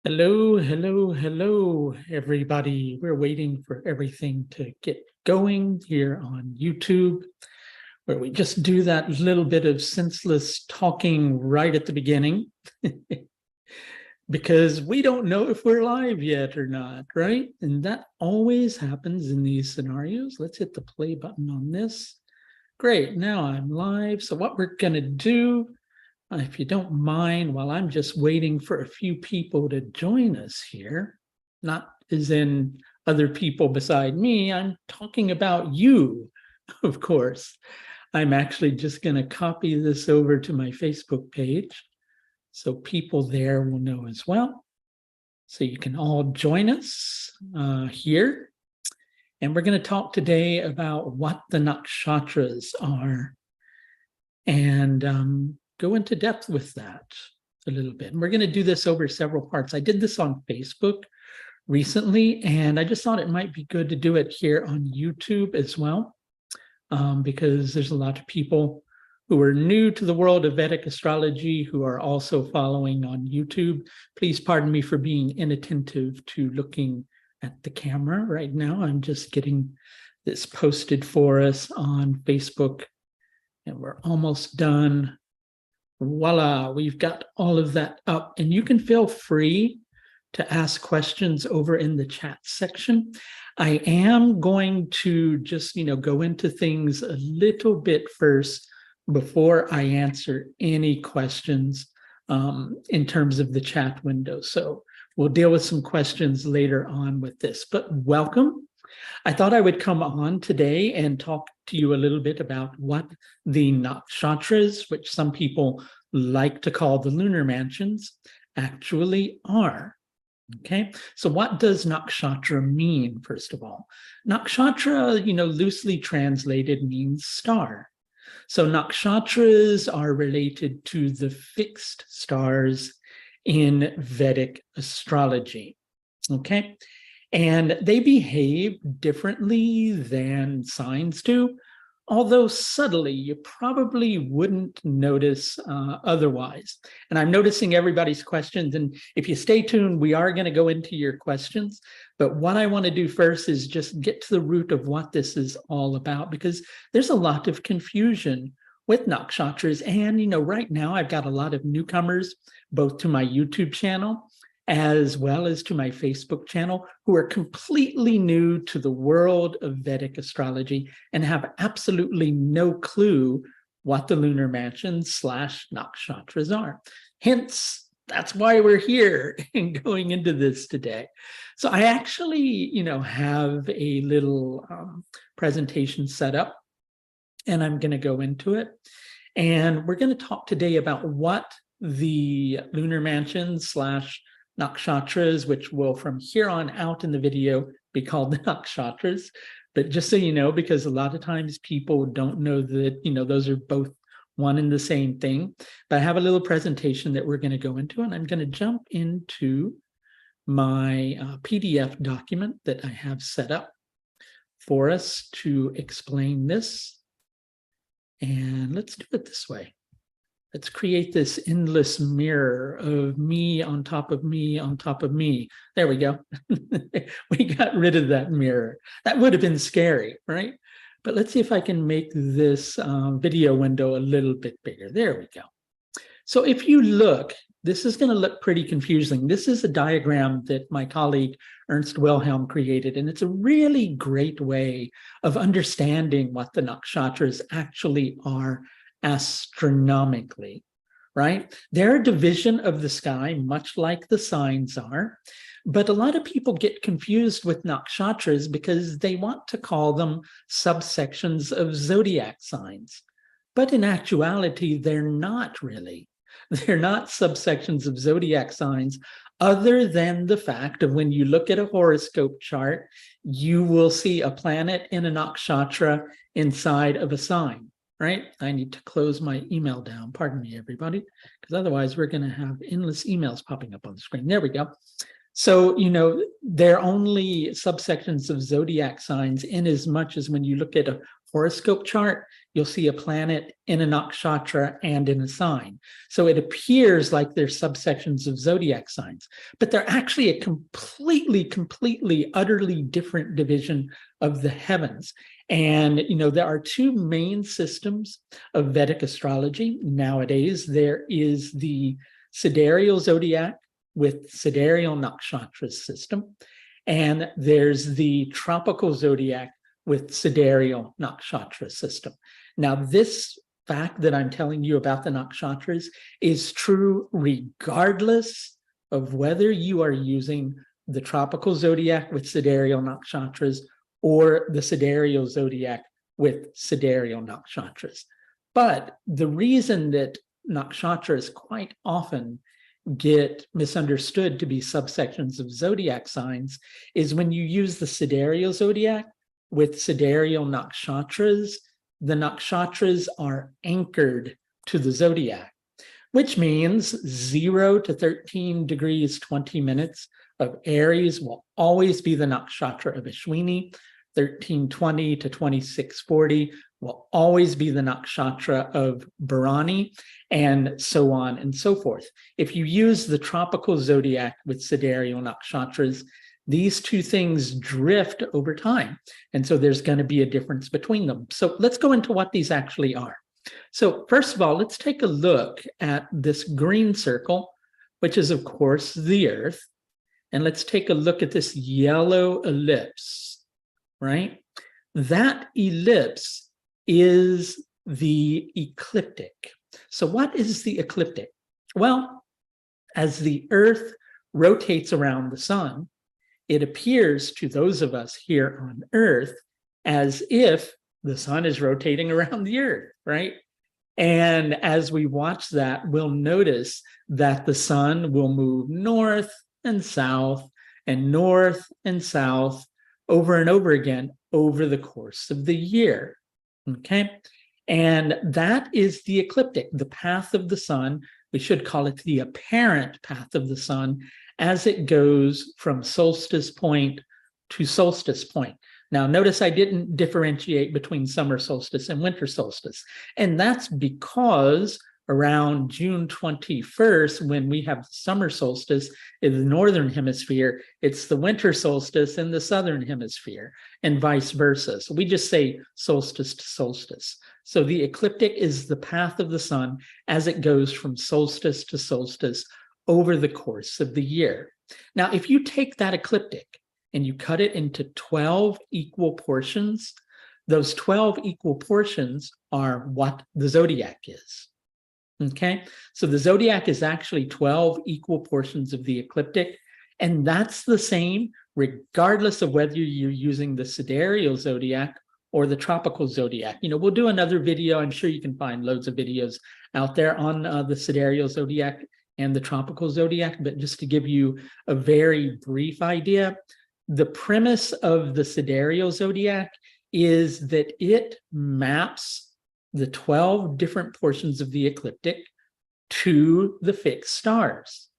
Hello, hello, hello, everybody. We're waiting for everything to get going here on YouTube, where we just do that little bit of senseless talking right at the beginning, because we don't know if we're live yet or not, right? And that always happens in these scenarios. Let's hit the play button on this. Great, now I'm live. So what we're going to do, if you don't mind, while I'm just waiting for a few people to join us here, not as in other people beside me, I'm talking about you, of course. I'm actually just going to copy this over to my Facebook page so people there will know as well. So you can all join us here. And we're going to talk today about what the Nakshatras are. And go into depth with that a little bit. And we're going to do this over several parts. I did this on Facebook recently, and I just thought it might be good to do it here on YouTube as well, because there's a lot of people who are new to the world of Vedic astrology who are also following on YouTube. Please pardon me for being inattentive to looking at the camera right now. I'm just getting this posted for us on Facebook, and we're almost done. Voila, we've got all of that up, and you can feel free to ask questions over in the chat section. I am going to just, go into things a little bit first before I answer any questions in terms of the chat window. So we'll deal with some questions later on with this, but welcome. I thought I would come on today and talk to you a little bit about what the Nakshatras, which some people like to call the lunar mansions, actually are. Okay, so what does nakshatra mean, first of all? Nakshatra, loosely translated means star. So nakshatras are related to the fixed stars in Vedic astrology. Okay, and they behave differently than signs do, although subtly, you probably wouldn't notice otherwise. And I'm noticing everybody's questions. And if you stay tuned, we are going to go into your questions. But what I want to do first is just get to the root of what this is all about, because there's a lot of confusion with nakshatras. And, right now I've got a lot of newcomers, both to my YouTube channel as well as to my Facebook channel, who are completely new to the world of Vedic astrology and have absolutely no clue what the lunar mansions / nakshatras are. Hence, that's why we're here and going into this today. So I actually, have a little presentation set up, and I'm going to go into it. And we're going to talk today about what the lunar mansions / nakshatras, which will from here on out in the video be called the nakshatras. But just so you know, because a lot of times people don't know that, those are both one and the same thing. But I have a little presentation that we're going to go into, and I'm going to jump into my PDF document that I have set up for us to explain this. And let's do it this way. Let's create this endless mirror of me on top of me on top of me. There we go. We got rid of that mirror. That would have been scary, right? But let's see if I can make this video window a little bit bigger. There we go. So if you look, this is going to look pretty confusing. This is a diagram that my colleague Ernst Wilhelm created, and it's a really great way of understanding what the nakshatras actually are astronomically, right? They're a division of the sky, much like the signs are, but a lot of people get confused with nakshatras because they want to call them subsections of zodiac signs. But in actuality, they're not really. They're not subsections of zodiac signs, other than the fact of when you look at a horoscope chart, you will see a planet in a nakshatra inside of a sign. Right? I need to close my email down. Pardon me, everybody, because otherwise we're going to have endless emails popping up on the screen. There we go. So, they're only subsections of zodiac signs in as much as when you look at a horoscope chart, you'll see a planet in a nakshatra and in a sign. So it appears like they're subsections of zodiac signs, but they're actually a completely, utterly different division of the heavens. And, there are two main systems of Vedic astrology nowadays. There is the sidereal zodiac with sidereal nakshatras system, and there's the tropical zodiac with sidereal nakshatra system. Now, this fact that I'm telling you about the nakshatras is true regardless of whether you are using the tropical zodiac with sidereal nakshatras or the sidereal zodiac with sidereal nakshatras. But the reason that nakshatras quite often get misunderstood to be subsections of zodiac signs is when you use the sidereal zodiac with sidereal nakshatras, the nakshatras are anchored to the zodiac, which means 0 to 13 degrees, 20 minutes of Aries will always be the nakshatra of Ashwini. 1320 to 2640 will always be the nakshatra of Bharani, and so on and so forth. If you use the tropical zodiac with sidereal nakshatras, these two things drift over time. And so there's going to be a difference between them. So let's go into what these actually are. So first of all, let's take a look at this green circle, which is, of course, the Earth. And let's take a look at this yellow ellipse, right? That ellipse is the ecliptic. So what is the ecliptic? Well, as the Earth rotates around the sun, it appears to those of us here on Earth as if the sun is rotating around the Earth, right? And as we watch that, we'll notice that the sun will move north and south over and over again over the course of the year, okay? And that is the ecliptic, the path of the sun. We should call it the apparent path of the sun as it goes from solstice point to solstice point. Now, notice I didn't differentiate between summer solstice and winter solstice. And that's because around June 21st, when we have summer solstice in the northern hemisphere, it's the winter solstice in the southern hemisphere, and vice versa. So we just say solstice to solstice. So the ecliptic is the path of the sun as it goes from solstice to solstice over the course of the year. Now, if you take that ecliptic and you cut it into 12 equal portions, those 12 equal portions are what the zodiac is. Okay, so the zodiac is actually 12 equal portions of the ecliptic, and that's the same regardless of whether you're using the sidereal zodiac or the tropical zodiac. We'll do another video. I'm sure you can find loads of videos out there on the sidereal zodiac and the tropical zodiac, but just to give you a very brief idea, the premise of the sidereal zodiac is that it maps the 12 different portions of the ecliptic to the fixed stars,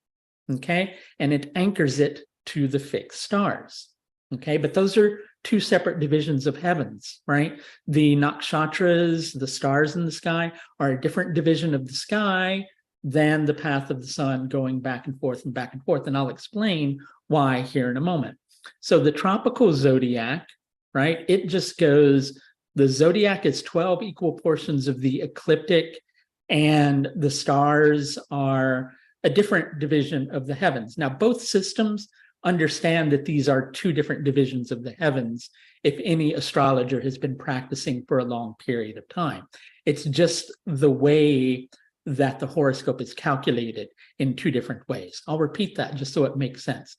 okay? And it anchors it to the fixed stars, okay? But those are two separate divisions of heavens, right? The nakshatras, the stars in the sky, are a different division of the sky than the path of the sun going back and forth and back and forth. And I'll explain why here in a moment. So the tropical zodiac, right? It just goes, the zodiac is 12 equal portions of the ecliptic, and the stars are a different division of the heavens. Now, both systems understand that these are two different divisions of the heavens if any astrologer has been practicing for a long period of time. It's just the way that the horoscope is calculated in two different ways. I'll repeat that just so it makes sense.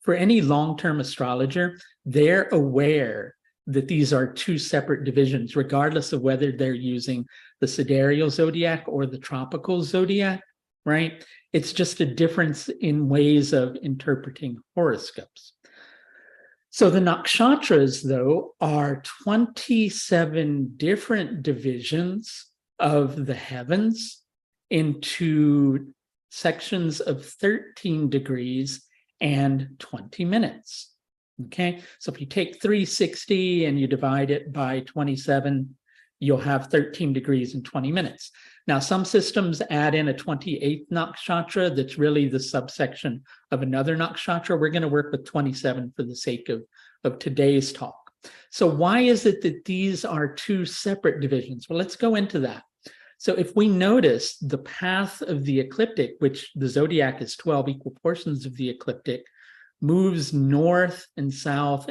For any long-term astrologer, they're aware that these are two separate divisions, regardless of whether they're using the sidereal zodiac or the tropical zodiac, right? It's just a difference in ways of interpreting horoscopes. So the nakshatras, though, are 27 different divisions of the heavens into sections of 13 degrees and 20 minutes. Okay, so if you take 360 and you divide it by 27, you'll have 13 degrees in 20 minutes. Now, some systems add in a 28th nakshatra that's really the subsection of another nakshatra. We're going to work with 27 for the sake of today's talk. So why is it that these are two separate divisions? Well, let's go into that. So if we notice the path of the ecliptic, which the zodiac is 12 equal portions of the ecliptic, moves north and south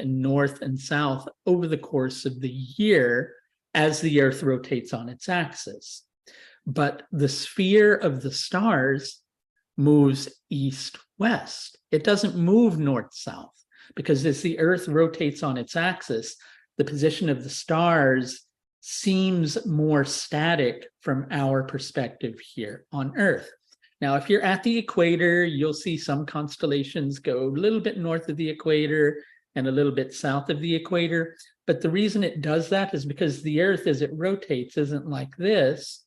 over the course of the year as the Earth rotates on its axis. But the sphere of the stars moves east-west. It doesn't move north-south, because as the Earth rotates on its axis, the position of the stars seems more static from our perspective here on Earth. Now, if you're at the equator, you'll see some constellations go a little bit north of the equator and a little bit south of the equator. But the reason it does that is because the Earth, as it rotates, isn't like this.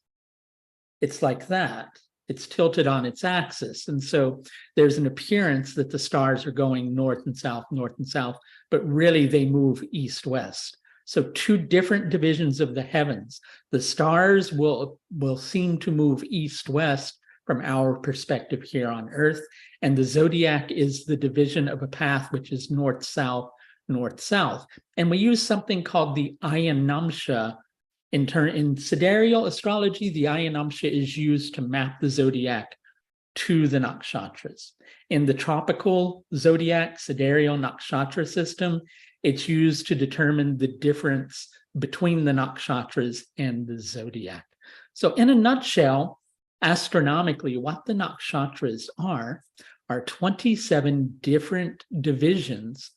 It's like that. It's tilted on its axis. And so there's an appearance that the stars are going north and south, but really they move east-west. So two different divisions of the heavens. The stars will seem to move east-west from our perspective here on Earth. And the zodiac is the division of a path which is north-south. And we use something called the Ayanamsha. In sidereal astrology, the Ayanamsha is used to map the zodiac to the nakshatras. In the tropical zodiac sidereal nakshatra system, it's used to determine the difference between the nakshatras and the zodiac. So in a nutshell, astronomically, what the nakshatras are 27 different divisions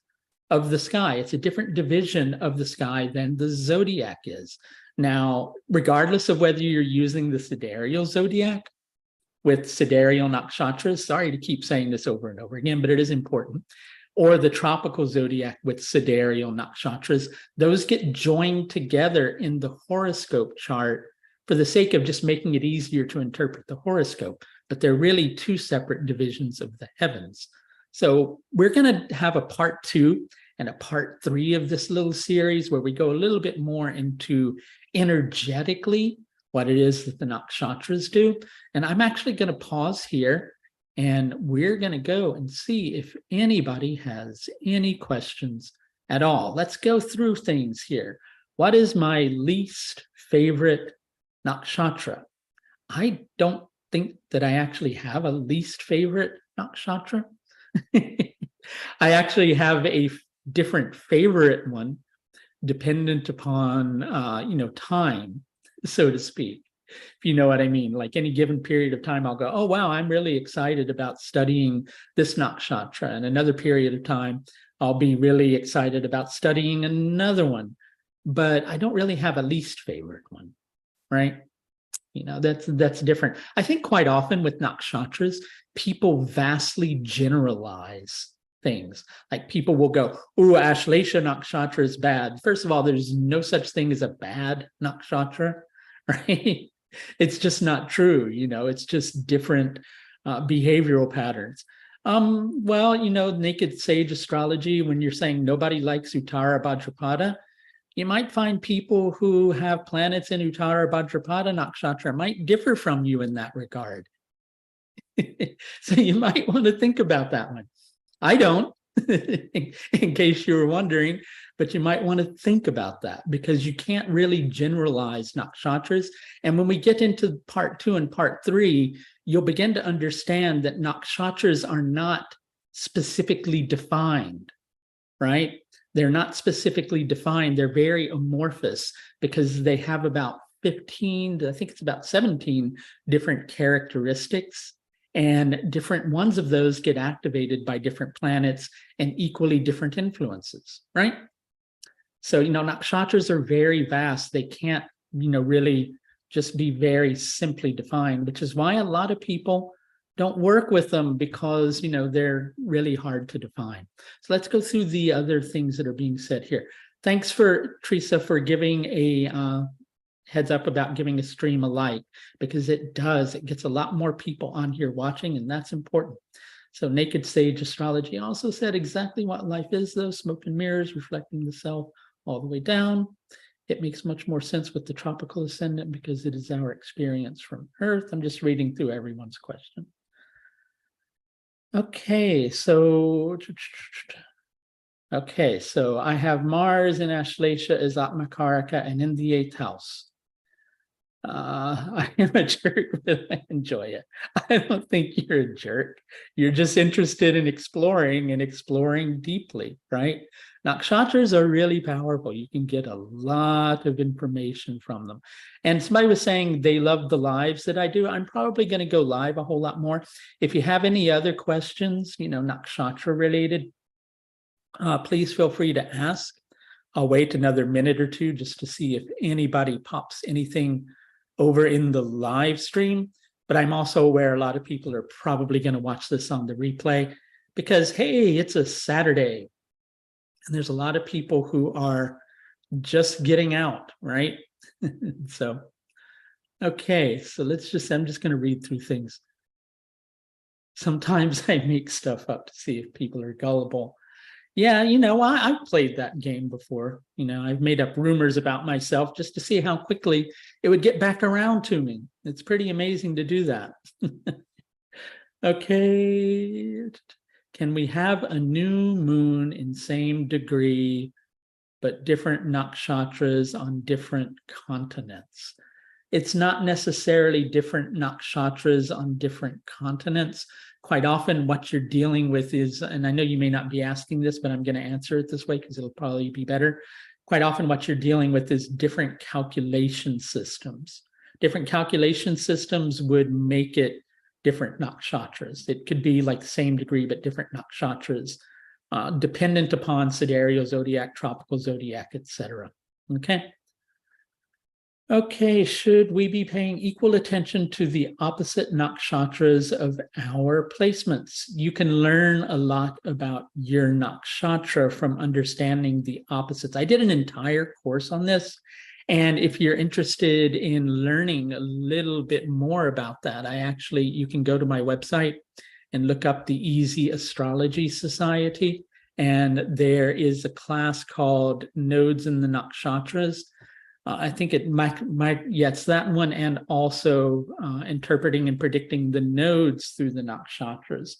of the sky. It's a different division of the sky than the zodiac is. Now, regardless of whether you're using the sidereal zodiac with sidereal nakshatras, sorry to keep saying this over and over again, but it is important, or the tropical zodiac with sidereal nakshatras, those get joined together in the horoscope chart for the sake of just making it easier to interpret the horoscope. But they're really two separate divisions of the heavens. So we're going to have a part 2 and a part 3 of this little series where we go a little bit more into energetically what it is that the nakshatras do. And I'm actually going to pause here and we're going to go and see if anybody has any questions at all. Let's go through things here. What is my least favorite nakshatra? I don't think that I actually have a least favorite nakshatra. I actually have a different favorite one dependent upon, time, so to speak, if you know what I mean. Like any given period of time, I'll go, oh, wow, I'm really excited about studying this nakshatra. And another period of time, I'll be really excited about studying another one. But I don't really have a least favorite one, right? That's different. I think quite often with nakshatras, people vastly generalize things. Like people will go, "Ooh, Ashlesha nakshatra is bad." First of all, there's no such thing as a bad nakshatra, right? It's just not true. It's just different behavioral patterns. Naked sage astrology, when you're saying nobody likes Uttara Bhadrapada, you might find people who have planets in Uttara Bhadrapada nakshatra might differ from you in that regard. So you might want to think about that one. I don't, in case you were wondering, but you might want to think about that because you can't really generalize nakshatras. And when we get into part 2 and part 3, you'll begin to understand that nakshatras are not specifically defined, right? They're not specifically defined. They're very amorphous because they have about 15, I think it's about 17 different characteristics. And different ones of those get activated by different planets and equally different influences, right? So, nakshatras are very vast. They can't, really just be very simply defined, which is why a lot of people don't work with them because, they're really hard to define. So let's go through the other things that are being said here. Thanks for Teresa for giving a heads up about giving a stream a like, because it gets a lot more people on here watching, and that's important. So Naked Sage Astrology also said exactly what life is, though. Smoke and mirrors reflecting the self all the way down. It makes much more sense with the tropical ascendant because it is our experience from Earth. I'm just reading through everyone's question. Okay, so I have Mars in Ashlesha as Atmakaraka and in the 8th house. I am a jerk, but I enjoy it. I don't think you're a jerk. You're just interested in exploring and exploring deeply, right? Nakshatras are really powerful. You can get a lot of information from them. And somebody was saying they love the lives that I do. I'm probably going to go live a whole lot more. If you have any other questions, nakshatra related, please feel free to ask. I'll wait another minute or two just to see if anybody pops anything over in the live stream, but I'm also aware a lot of people are probably going to watch this on the replay because, hey, it's a Saturday and there's a lot of people who are just getting out, right? So, okay, so I'm just going to read through things. Sometimes I make stuff up to see if people are gullible. Yeah, I've played that game before. I've made up rumors about myself just to see how quickly it would get back around to me. It's pretty amazing to do that. Okay. Can we have a new moon in same degree, but different nakshatras on different continents? It's not necessarily different nakshatras on different continents. Quite often what you're dealing with is, and I know you may not be asking this, but I'm going to answer it this way because it'll probably be better. Quite often what you're dealing with is different calculation systems. Different calculation systems would make it different nakshatras. It could be like the same degree, but different nakshatras, dependent upon sidereal zodiac, tropical zodiac, etc. Okay. Okay, should we be paying equal attention to the opposite nakshatras of our placements? You can learn a lot about your nakshatra from understanding the opposites. I did an entire course on this, and if you're interested in learning a little bit more about that, you can go to my website and look up the Easy Astrology Society, and there is a class called Nodes in the Nakshatras. I think it's that one, and also interpreting and predicting the nodes through the nakshatras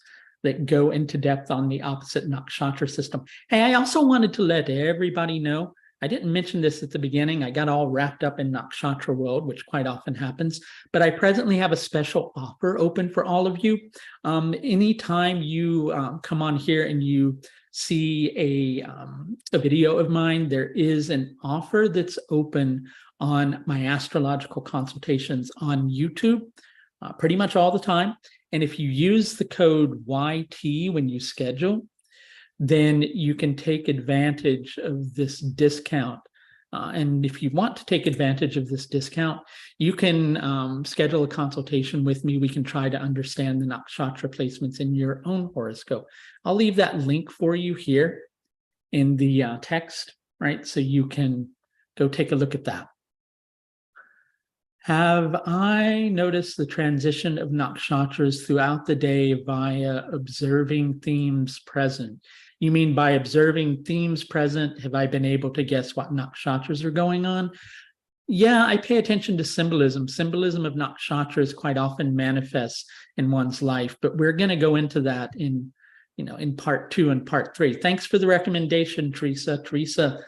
that go into depth on the opposite nakshatra system. Hey, I also wanted to let everybody know, I didn't mention this at the beginning. I got all wrapped up in nakshatra world, which quite often happens, but I presently have a special offer open for all of you. Anytime you come on here and you see a video of mine, there is an offer that's open on my astrological consultations on YouTube pretty much all the time. And if you use the code YT when you schedule, then you can take advantage of this discount. And if you want to take advantage of this discount, you can schedule a consultation with me. We can try to understand the nakshatra placements in your own horoscope. I'll leave that link for you here in the text, right? So you can go take a look at that. Have I noticed the transition of nakshatras throughout the day via observing themes present? You mean by observing themes present, have I been able to guess what nakshatras are going on? Yeah, I pay attention to symbolism. Symbolism of nakshatras quite often manifests in one's life, but we're going to go into that in part 2 and part 3. Thanks for the recommendation, Teresa. Teresa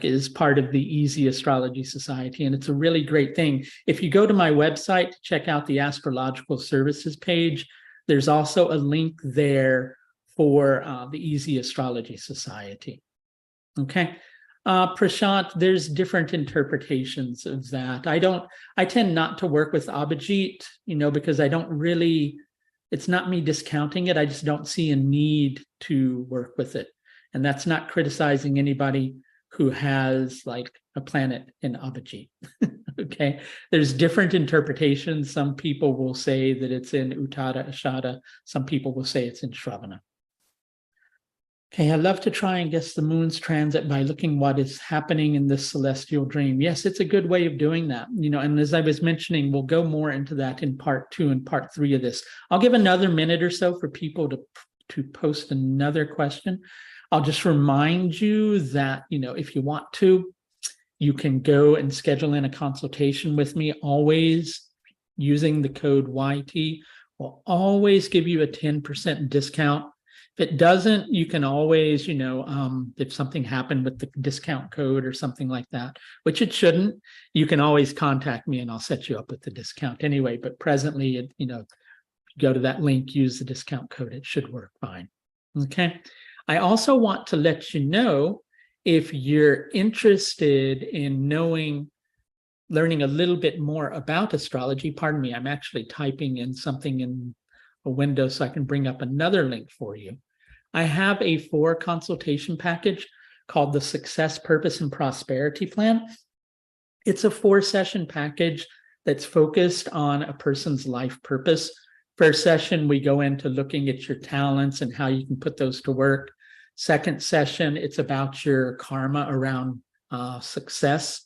is part of the Easy Astrology Society, and it's a really great thing. If you go to my website to check out the astrological services page, there's also a link there for the Easy Astrology Society. Okay. Prashant, there's different interpretations of that. I tend not to work with Abhijit, because it's not me discounting it. I just don't see a need to work with it. And that's not criticizing anybody who has a planet in Abhijit. Okay. There's different interpretations. Some people will say that it's in Uttada Ashada. Some people will say it's in Shravana. Okay, I love to try and guess the moon's transit by looking what is happening in this celestial dream. Yes, it's a good way of doing that. And as I was mentioning, we'll go more into that in part 2 and part 3 of this. I'll give another minute or so for people to to post another question. I'll just remind you that, if you want to, you can go and schedule in a consultation with me. Always using the code YT will always give you a 10% discount. If it doesn't, you can always, if something happened with the discount code or something like that, which it shouldn't, you can always contact me and I'll set you up with the discount anyway. But presently, go to that link, use the discount code, it should work fine. Okay. I also want to let you know, if you're interested in learning a little bit more about astrology, pardon me, I'm actually typing in something in a window so I can bring up another link for you. I have a 4 consultation package called the Success, Purpose, and Prosperity Plan. It's a 4-session package that's focused on a person's life purpose. First session, we go into looking at your talents and how you can put those to work. Second session, it's about your karma around success.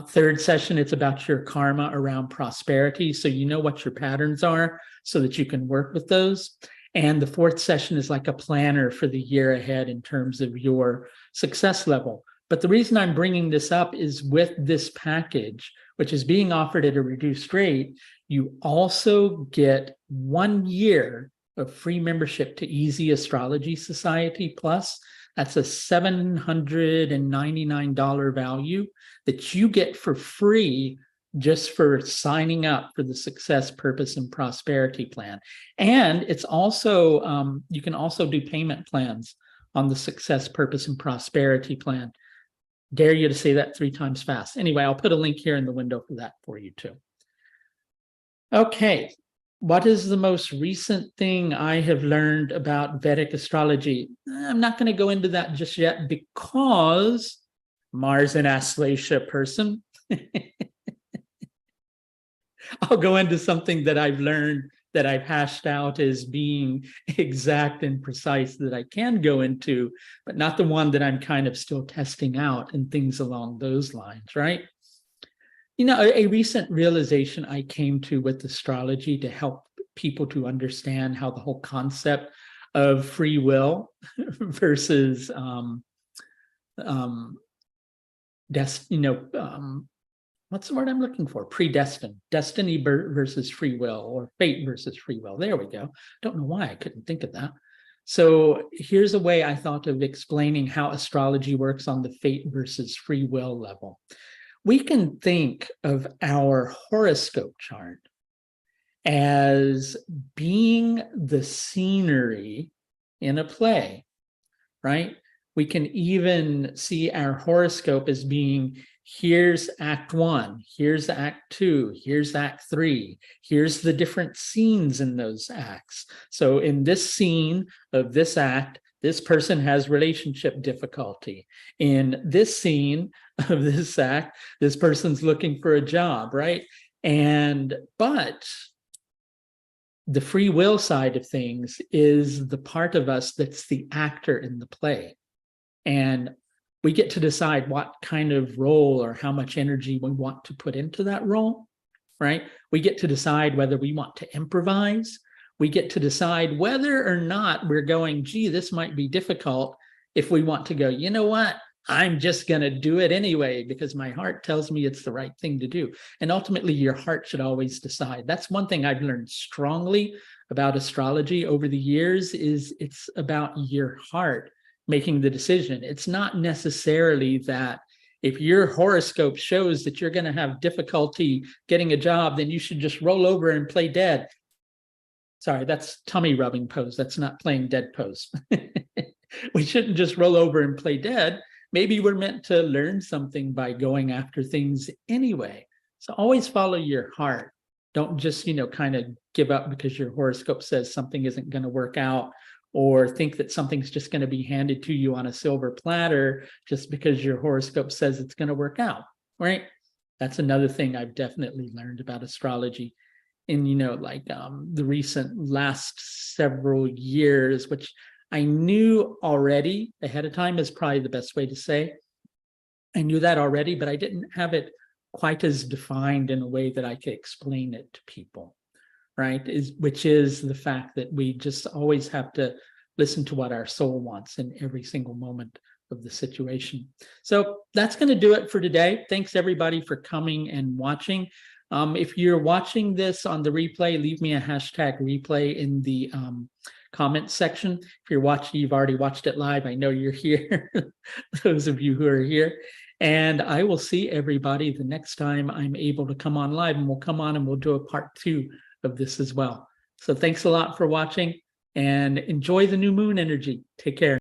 Third session, it's about your karma around prosperity. So you know what your patterns are so that you can work with those. And the 4th session is like a planner for the year ahead in terms of your success level. But the reason I'm bringing this up is with this package, which is being offered at a reduced rate, you also get 1 year of free membership to Easy Astrology Society Plus. That's a $799 value that you get for free just for signing up for the Success, Purpose, and Prosperity Plan. And it's also, you can also do payment plans on the Success, Purpose, and Prosperity Plan. Dare you to say that 3 times fast. Anyway, I'll put a link here in the window for that for you too. Okay, what is the most recent thing I have learned about Vedic astrology? I'm not going to go into that just yet because Mars in Aslesha person. I'll go into something that I've learned, that I've hashed out as being exact and precise, that I can go into, but not the one that I'm kind of still testing out and things along those lines, right? A recent realization I came to with astrology to help people to understand how the whole concept of free will versus what's the word I'm looking for? Predestined, destiny versus free will, or fate versus free will. There we go. Don't know why I couldn't think of that. So here's a way I thought of explaining how astrology works on the fate versus free will level. We can think of our horoscope chart as being the scenery in a play, right? We can even see our horoscope as being, here's Act 1, here's Act 2, here's Act 3, here's the different scenes in those acts. So in this scene of this act, this person has relationship difficulty. In this scene of this act, this person's looking for a job, right? But the free will side of things is the part of us that's the actor in the play. And we get to decide what kind of role or how much energy we want to put into that role, right? We get to decide whether we want to improvise. We get to decide whether or not we're going, gee, this might be difficult. If we want to go, you know what? I'm just going to do it anyway because my heart tells me it's the right thing to do. And ultimately, your heart should always decide. That's one thing I've learned strongly about astrology over the years, is it's about your heart making the decision. It's not necessarily that if your horoscope shows that you're going to have difficulty getting a job, then you should just roll over and play dead. Sorry, that's tummy rubbing pose. That's not playing dead pose. We shouldn't just roll over and play dead. Maybe we're meant to learn something by going after things anyway. So always follow your heart. Don't just, kind of give up because your horoscope says something isn't going to work out, or think that something's just going to be handed to you on a silver platter just because your horoscope says it's going to work out, right? That's another thing I've definitely learned about astrology in, the recent last several years, which I knew already ahead of time is probably the best way to say. I knew that already, but I didn't have it quite as defined in a way that I could explain it to people, right? Which is the fact that we just always have to listen to what our soul wants in every single moment of the situation. So that's going to do it for today. Thanks everybody for coming and watching. If you're watching this on the replay, leave me a hashtag replay in the comment section. If you've already watched it live, I know you're here, those of you who are here. And I will see everybody the next time I'm able to come on live, and we'll come on and we'll do a part 2 of this as well. So thanks a lot for watching, and enjoy the new moon energy. Take care.